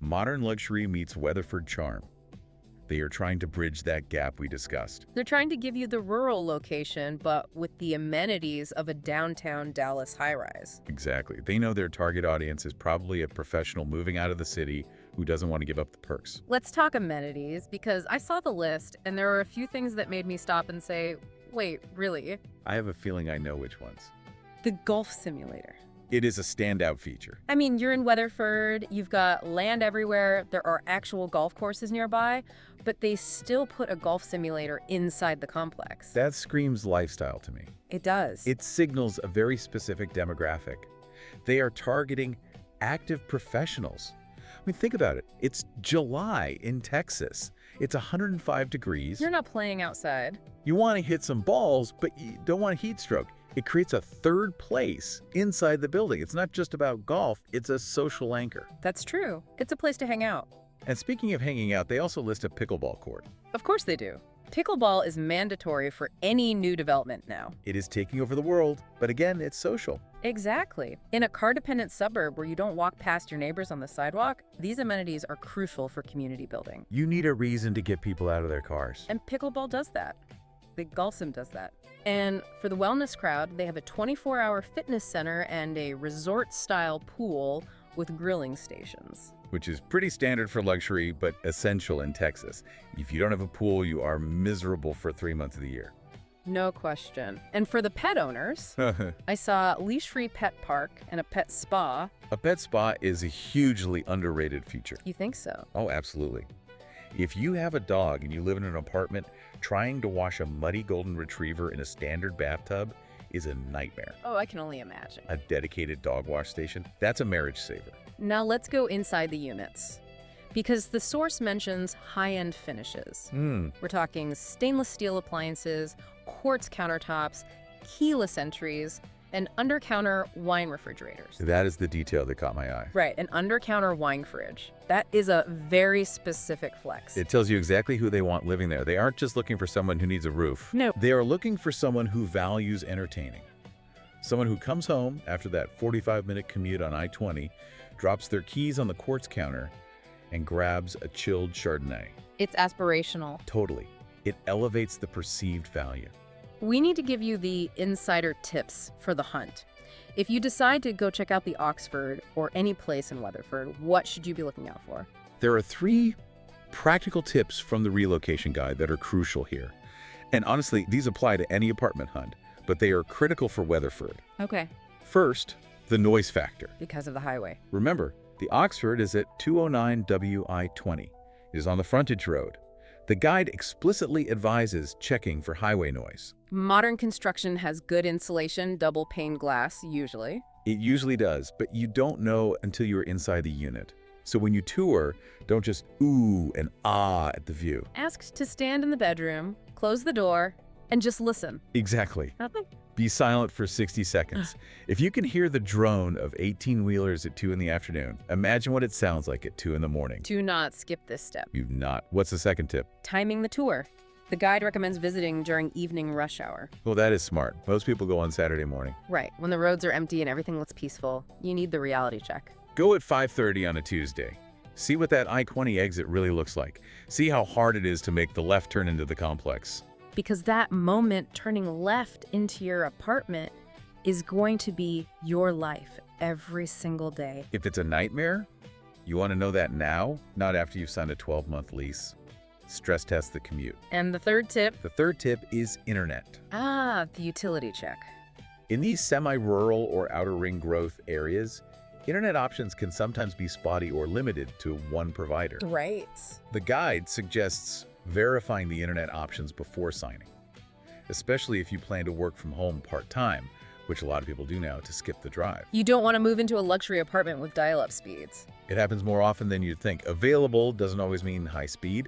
Modern luxury meets Weatherford charm. They are trying to bridge that gap we discussed. They're trying to give you the rural location, but with the amenities of a downtown Dallas high-rise. Exactly. They know their target audience is probably a professional moving out of the city who doesn't want to give up the perks. Let's talk amenities, because I saw the list, and there were a few things that made me stop and say, wait, really? I have a feeling I know which ones. The golf simulator. It is a standout feature. I mean, you're in Weatherford, you've got land everywhere, there are actual golf courses nearby, but they still put a golf simulator inside the complex. That screams lifestyle to me. It does. It signals a very specific demographic. They are targeting active professionals. I mean, think about it. It's July in Texas. It's 105 degrees. You're not playing outside. You want to hit some balls, but you don't want a heat stroke. It creates a third place inside the building. It's not just about golf, it's a social anchor. That's true. It's a place to hang out. And speaking of hanging out, they also list a pickleball court. Of course they do. Pickleball is mandatory for any new development now. It is taking over the world, but again, it's social. Exactly. In a car-dependent suburb where you don't walk past your neighbors on the sidewalk, these amenities are crucial for community building. You need a reason to get people out of their cars. And pickleball does that. The golf sim does that. And for the wellness crowd, they have a 24-hour fitness center and a resort-style pool with grilling stations. Which is pretty standard for luxury, but essential in Texas. If you don't have a pool, you are miserable for 3 months of the year. No question. And for the pet owners, I saw a leash-free pet park and a pet spa. A pet spa is a hugely underrated feature. You think so? Oh, absolutely. If you have a dog and you live in an apartment, trying to wash a muddy golden retriever in a standard bathtub is a nightmare. Oh, I can only imagine. A dedicated dog wash station, that's a marriage saver. Now let's go inside the units, because the source mentions high-end finishes. We're talking stainless steel appliances, quartz countertops, keyless entries, and under-counter wine refrigerators. That is the detail that caught my eye. Right, an under-counter wine fridge. That is a very specific flex. It tells you exactly who they want living there. They aren't just looking for someone who needs a roof. No. They are looking for someone who values entertaining. Someone who comes home after that 45-minute commute on I-20, drops their keys on the quartz counter, and grabs a chilled Chardonnay. It's aspirational. Totally. It elevates the perceived value. We need to give you the insider tips for the hunt. If you decide to go check out the Oxford or any place in Weatherford, what should you be looking out for? There are 3 practical tips from the relocation guide that are crucial here. And honestly, these apply to any apartment hunt, but they are critical for Weatherford. Okay. First, the noise factor. Because of the highway. Remember, the Oxford is at 209 I-20. It is on the frontage road. The guide explicitly advises checking for highway noise. Modern construction has good insulation, double pane glass, usually. It usually does, but you don't know until you're inside the unit. So when you tour, don't just ooh and ah at the view. Ask to stand in the bedroom, close the door, and just listen. Exactly. Nothing? Be silent for 60 seconds. If you can hear the drone of 18-wheelers at 2 in the afternoon, imagine what it sounds like at 2 in the morning. Do not skip this step. You've not. What's the second tip? Timing the tour. The guide recommends visiting during evening rush hour. Well, that is smart. Most people go on Saturday morning. Right, when the roads are empty and everything looks peaceful. You need the reality check. Go at 5:30 on a Tuesday. See what that I-20 exit really looks like. See how hard it is to make the left turn into the complex. Because that moment turning left into your apartment is going to be your life every single day. If it's a nightmare, you want to know that now, not after you've signed a 12-month lease. Stress test the commute. And the third tip? The third tip is internet. The utility check. In these semi-rural or outer ring growth areas, internet options can sometimes be spotty or limited to one provider. Right. The guide suggests verifying the internet options before signing, especially if you plan to work from home part-time, which a lot of people do now to skip the drive. You don't want to move into a luxury apartment with dial-up speeds. It happens more often than you'd think. Available doesn't always mean high speed.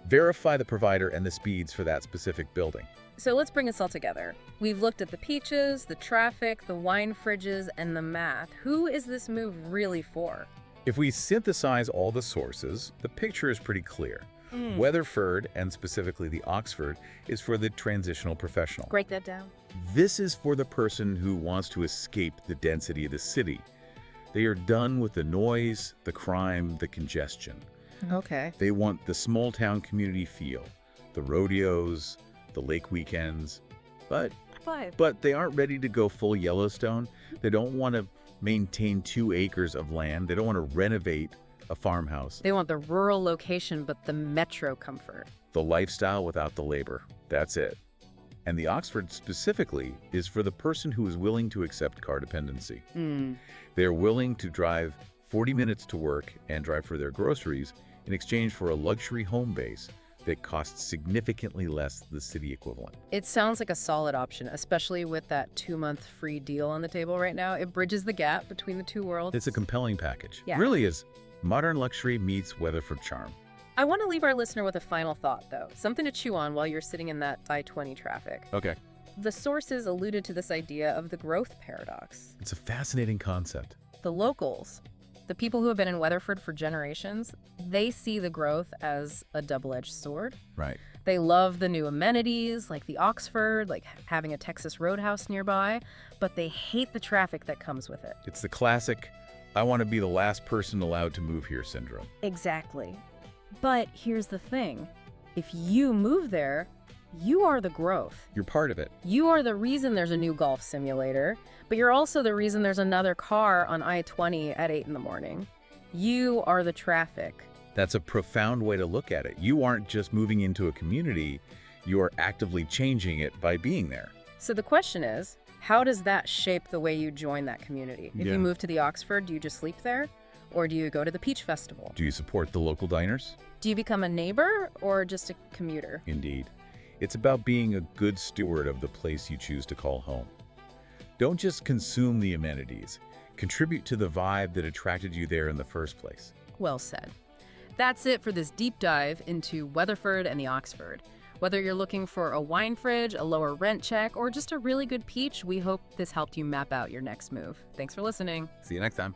Verify the provider and the speeds for that specific building. So let's bring this all together. We've looked at the peaches, the traffic, the wine fridges, and the math. Who is this move really for? If we synthesize all the sources, the picture is pretty clear. Weatherford, and specifically the Oxford, is for the transitional professional. Break that down. This is for the person who wants to escape the density of the city, They are done with the noise, the crime, the congestion. Okay. They want the small-town community feel, the rodeos, the lake weekends. But they aren't ready to go full Yellowstone. They don't want to maintain 2 acres of land. They don't want to renovate a farmhouse. They want the rural location, but the metro comfort. The lifestyle without the labor. That's it. And the Oxford specifically is for the person who is willing to accept car dependency. They're willing to drive 40 minutes to work and drive for their groceries in exchange for a luxury home base that costs significantly less than the city equivalent. It sounds like a solid option, especially with that 2-month free deal on the table right now. It bridges the gap between the two worlds. It's a compelling package. Yeah. It really is. Modern luxury meets Weatherford charm. I want to leave our listener with a final thought, though. Something to chew on while you're sitting in that I-20 traffic. Okay. The sources alluded to this idea of the growth paradox. It's a fascinating concept. The locals, the people who have been in Weatherford for generations, they see the growth as a double-edged sword. Right. They love the new amenities, like the Oxford, like having a Texas Roadhouse nearby, but they hate the traffic that comes with it. It's the classic, I want to be the last person allowed to move here syndrome. Exactly. But here's the thing. If you move there, you are the growth. You're part of it. You are the reason there's a new golf simulator, but you're also the reason there's another car on I-20 at 8 in the morning. You are the traffic. That's a profound way to look at it. You aren't just moving into a community, you are actively changing it by being there. So the question is, how does that shape the way you join that community? If Yeah. you move to the Oxford, do you just sleep there? Or do you go to the Peach Festival? Do you support the local diners? Do you become a neighbor or just a commuter? Indeed. It's about being a good steward of the place you choose to call home. Don't just consume the amenities. Contribute to the vibe that attracted you there in the first place. Well said. That's it for this deep dive into Weatherford and the Oxford. Whether you're looking for a wine fridge, a lower rent check, or just a really good peach, we hope this helped you map out your next move. Thanks for listening. See you next time.